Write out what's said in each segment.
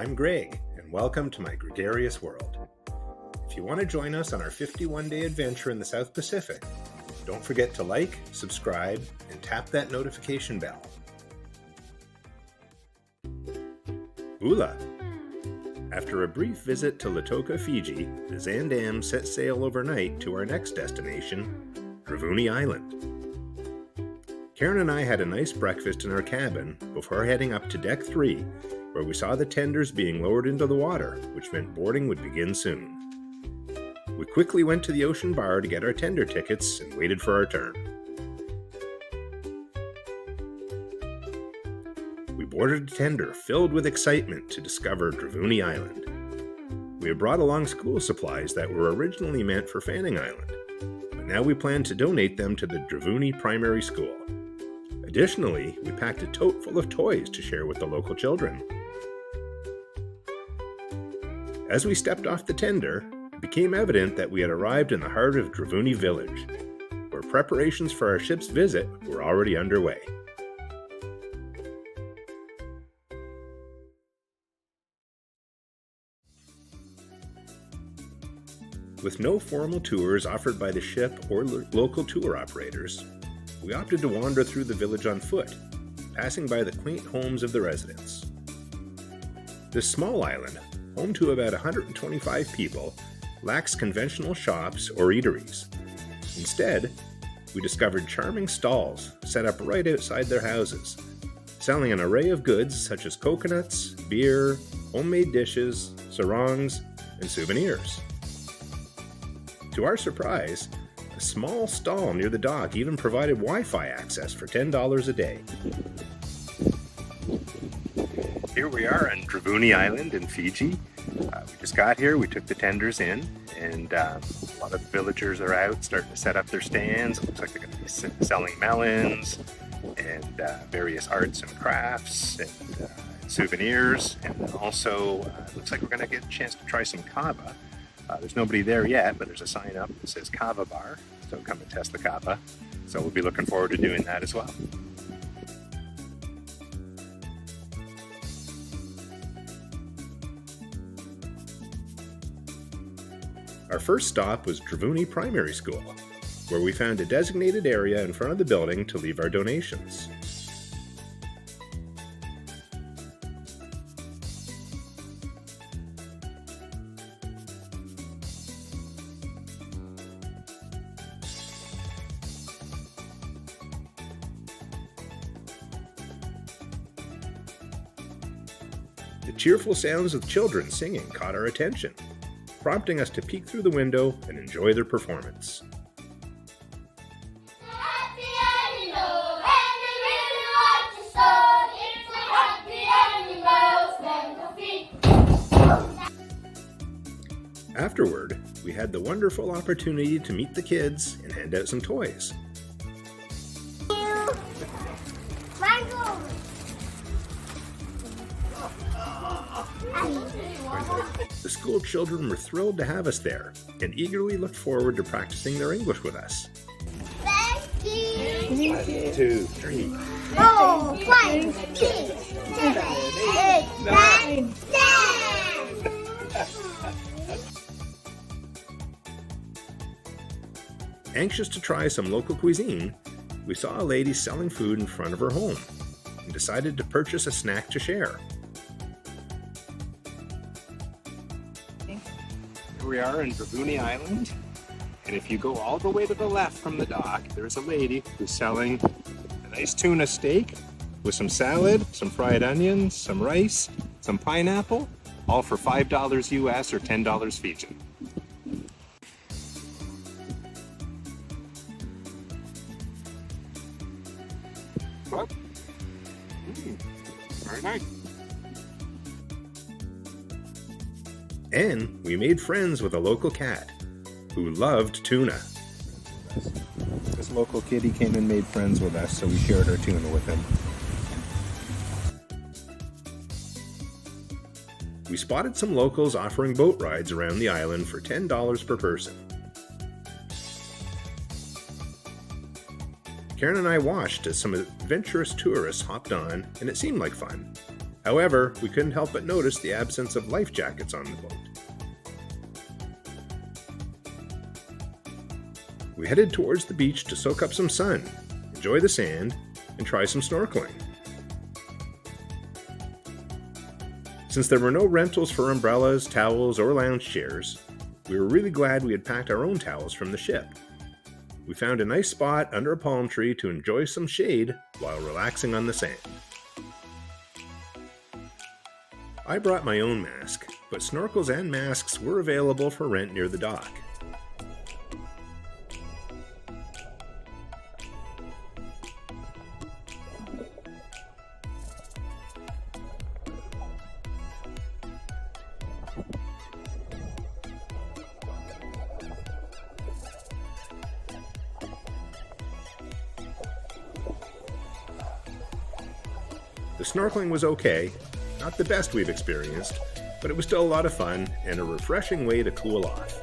I'm Greg, and welcome to my gregarious world. If you want to join us on our 51-day adventure in the South Pacific, don't forget to like, subscribe, and tap that notification bell. Ula! After a brief visit to Lautoka, Fiji, the Zaandam set sail overnight to our next destination, Dravuni Island. Karen and I had a nice breakfast in our cabin before heading up to Deck 3, where we saw the tenders being lowered into the water, which meant boarding would begin soon. We quickly went to the ocean bar to get our tender tickets and waited for our turn. We boarded a tender filled with excitement to discover Dravuni Island. We had brought along school supplies that were originally meant for Fanning Island, but now we plan to donate them to the Dravuni Primary School. Additionally, we packed a tote full of toys to share with the local children. As we stepped off the tender, it became evident that we had arrived in the heart of Dravuni Village, where preparations for our ship's visit were already underway. With no formal tours offered by the ship or local tour operators, we opted to wander through the village on foot, passing by the quaint homes of the residents. This small island, home to about 125 people, lacks conventional shops or eateries. Instead, we discovered charming stalls set up right outside their houses, selling an array of goods such as coconuts, beer, homemade dishes, sarongs, and souvenirs. To our surprise, a small stall near the dock even provided Wi-Fi access for $10 a day. Here we are on Dravuni Island in Fiji. We just got here, we took the tenders in, and a lot of the villagers are out starting to set up their stands. It looks like they're going to be selling melons and various arts and crafts and souvenirs. And then also, it looks like we're going to get a chance to try some kava. There's nobody there yet, but there's a sign up that says Kava Bar, so come and test the kava. So we'll be looking forward to doing that as well. Our first stop was Dravuni Primary School, where we found a designated area in front of the building to leave our donations. The cheerful sounds of children singing caught our attention, prompting us to peek through the window and enjoy their performance. Afterward, we had the wonderful opportunity to meet the kids and hand out some toys. The school children were thrilled to have us there and eagerly looked forward to practicing their English with us. Thank you. 1, 2, 3. 4, 5, 6, 7, 8, 9, 10. Anxious to try some local cuisine, we saw a lady selling food in front of her home and decided to purchase a snack to share. Here we are in Dravuni Island, and if you go all the way to the left from the dock, there's a lady who's selling a nice tuna steak with some salad, some fried onions, some rice, some pineapple, all for $5 US or $10 Fijian. Very nice. And we made friends with a local cat who loved tuna. This local kitty came and made friends with us, so we shared our tuna with him. We spotted some locals offering boat rides around the island for $10 per person. Karen and I watched as some adventurous tourists hopped on, and it seemed like fun. However, we couldn't help but notice the absence of life jackets on the boat. We headed towards the beach to soak up some sun, enjoy the sand, and try some snorkeling. Since there were no rentals for umbrellas, towels, or lounge chairs, we were really glad we had packed our own towels from the ship. We found a nice spot under a palm tree to enjoy some shade while relaxing on the sand. I brought my own mask, but snorkels and masks were available for rent near the dock. The snorkeling was okay, not the best we've experienced, but it was still a lot of fun and a refreshing way to cool off.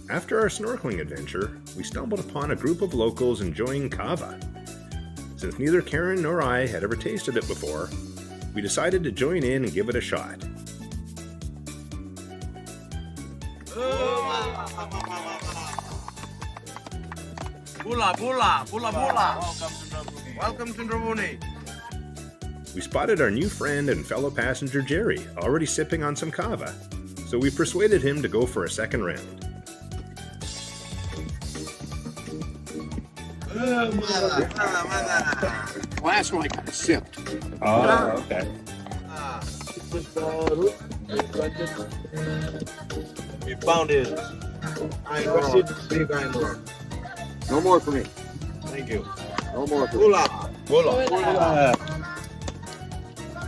After our snorkeling adventure, we stumbled upon a group of locals enjoying kava. Since neither Karen nor I had ever tasted it before, we decided to join in and give it a shot. Bula, bula, bula, bula. Welcome to Dravuni. We spotted our new friend and fellow passenger Jerry already sipping on some kava, so we persuaded him to go for a second round. Last one I got sipped. Oh, okay. We found it. I invested big more. No more for me. Thank you. No more for me. Bula. Bula.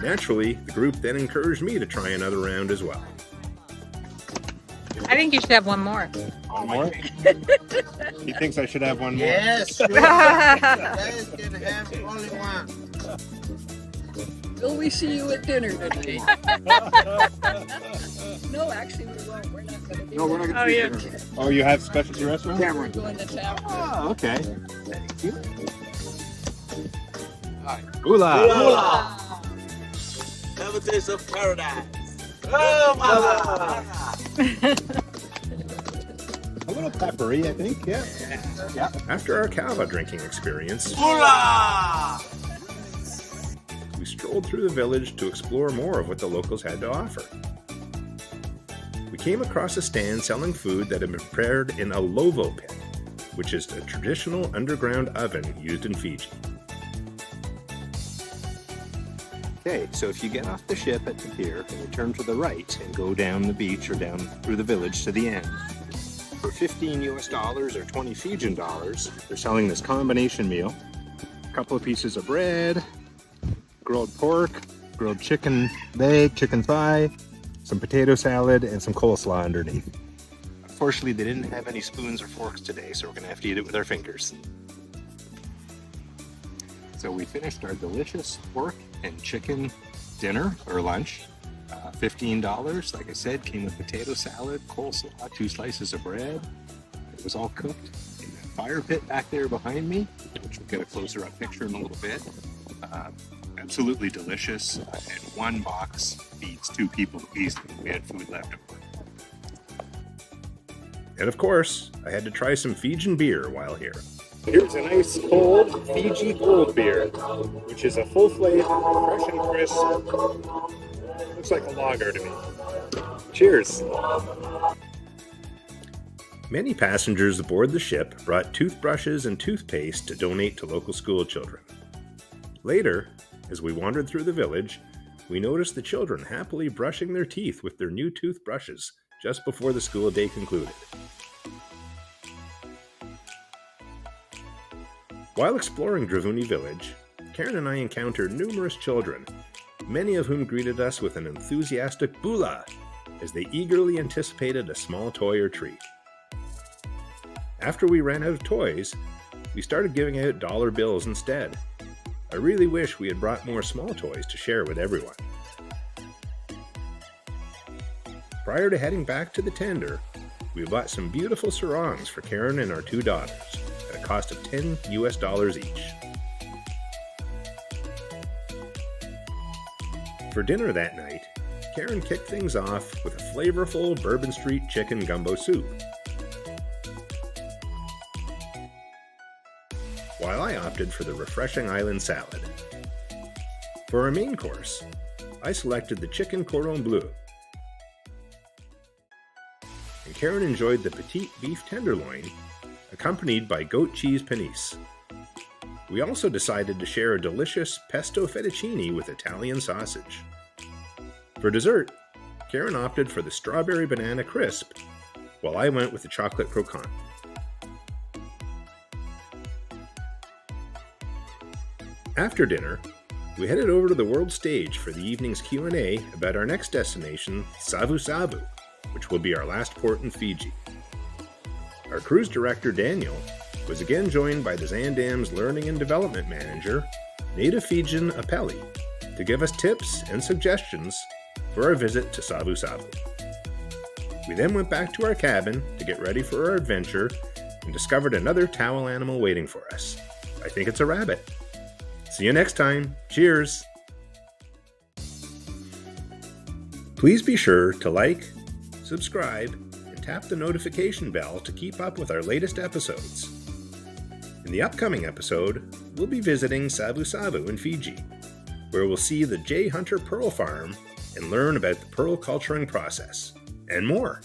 Naturally, the group then encouraged me to try another round as well. I think you should have one more. One more? He thinks I should have one more. Yes, sure. You guys can have only one. Will we see you at dinner today? No, actually we won't. We're not going to be No, we're not Oh, going yeah. to see dinner. Oh, you have specialty restaurant? Cameron. going to town. Oh, okay. Thank you. Bula! Bula. Have a taste of paradise. Oh, mama. A little peppery, I think, yeah. After our kava drinking experience, Bula. we strolled through the village to explore more of what the locals had to offer. We came across a stand selling food that had been prepared in a lovo pit, which is a traditional underground oven used in Fiji. Okay, so if you get off the ship at the pier and you turn to the right and go down the beach or down through the village to the end, for $15 US or 20 Fijian dollars, they're selling this combination meal. A couple of pieces of bread, grilled pork, grilled chicken leg, chicken thigh, some potato salad, and some coleslaw underneath. Unfortunately, they didn't have any spoons or forks today, so we're gonna have to eat it with our fingers. So we finished our delicious pork and chicken dinner or lunch. $15, like I said, came with potato salad, coleslaw, 2 slices of bread. It was all cooked in that fire pit back there behind me, which we'll get a closer up picture in a little bit. Absolutely delicious, and 1 box feeds 2 people easily. We had food left over. And of course, I had to try some Fijian beer while here. Here's a nice cold Fiji cold beer, which is a full-flavored, fresh and crisp. Looks like a lager to me. Cheers! Many passengers aboard the ship brought toothbrushes and toothpaste to donate to local school children. Later, as we wandered through the village, we noticed the children happily brushing their teeth with their new toothbrushes just before the school day concluded. While exploring Dravuni village, Karen and I encountered numerous children, many of whom greeted us with an enthusiastic bula as they eagerly anticipated a small toy or treat. After we ran out of toys, we started giving out dollar bills instead. I really wish we had brought more small toys to share with everyone. prior to heading back to the tender, we bought some beautiful sarongs for Karen and our 2 daughters at a cost of $10 each. For dinner that night, Karen kicked things off with a flavorful Bourbon Street chicken gumbo soup, while I opted for the refreshing island salad. For our main course, I selected the chicken cordon bleu, and Karen enjoyed the petite beef tenderloin, accompanied by goat cheese panisse. We also decided to share a delicious pesto fettuccine with Italian sausage. For dessert, Karen opted for the strawberry banana crisp, while I went with the chocolate croquant. After dinner, we headed over to the world stage for the evening's Q&A about our next destination, Savu Savu, which will be our last port in Fiji. Our cruise director, Daniel, was again joined by the Zandam's Learning and Development Manager, native Fijian Apelli, to give us tips and suggestions for our visit to Savu Savu. We then went back to our cabin to get ready for our adventure and discovered another towel animal waiting for us. I think it's a rabbit. See you next time. Cheers! Please be sure to like, subscribe, and tap the notification bell to keep up with our latest episodes. In the upcoming episode, we'll be visiting Savu Savu in Fiji, where we'll see the J. Hunter Pearl Farm and learn about the pearl culturing process, and more.